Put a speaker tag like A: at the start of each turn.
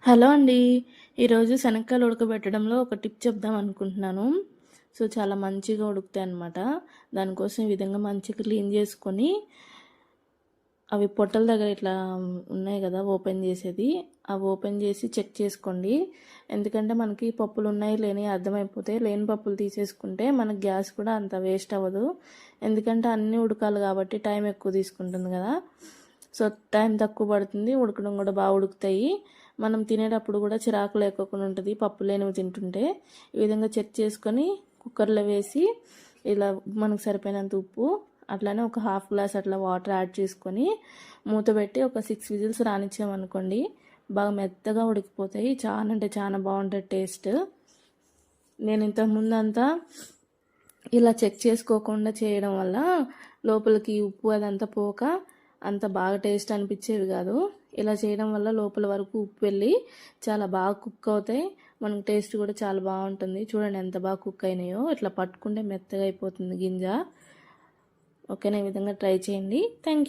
A: Hello అండి. ఈరోజు శనక్కాయలు ఉడకబెట్టడంలో ఒక టిప్ చెప్దాం అనుకుంటున్నాను. చాలా మంచిగా ఉడుకుతాయన్నమాట. దానికోసం ఈ విధంగా మంచిగా క్లీన్ చేసుకొని, అవి పొట్టల దగ్గర ఇట్లా ఉన్నాయి కదా ఓపెన్ చేసేది, అవి ఓపెన్ చేసి చెక్ చేసుకోండి. ఎందుకంటే మనకి పప్పులు ఉన్నాయి లేని అర్థమైపోతాయి. లేని పప్పులు తీసేసుకుంటే మనకు గ్యాస్ కూడా అంత వేస్ట్ అవ్వదు. ఎందుకంటే అన్నీ ఉడకాలి కాబట్టి టైం ఎక్కువ తీసుకుంటుంది కదా. టైం తక్కువ పడుతుంది, ఉడకడం కూడా బాగా ఉడుకుతాయి. మనం తినేటప్పుడు కూడా చిరాకు లేకోకుండా ఉంటుంది పప్పు లేనివి తింటుంటే. ఈ విధంగా చెక్ చేసుకొని కుక్కర్లో వేసి ఇలా మనకు సరిపోయినంత ఉప్పు, అట్లానే ఒక హాఫ్ గ్లాస్ అట్లా వాటర్ యాడ్ చేసుకొని మూత పెట్టి ఒక 6 విజిల్స్ రానిచ్చామనుకోండి, బాగా మెత్తగా ఉడికిపోతాయి. చాలా అంటే చాలా బాగుంటుంది టేస్ట్. నేను ఇంతకుముందు అంతా ఇలా చెక్ చేసుకోకుండా చేయడం వల్ల లోపలికి ఉప్పు అదంతా పోక అంత బాగా టేస్ట్ అనిపించేవి కాదు. ఇలా చేయడం వల్ల లోపల వరకు ఉప్పు వెళ్ళి చాలా బాగా కుక్ అవుతాయి. మనకు టేస్ట్ కూడా చాలా బాగుంటుంది. చూడండి ఎంత బాగా కుక్ అయినాయో. ఇట్లా పట్టుకుంటే మెత్తగా అయిపోతుంది గింజ. ఓకేనా, ఈ విధంగా ట్రై చేయండి. Thank you.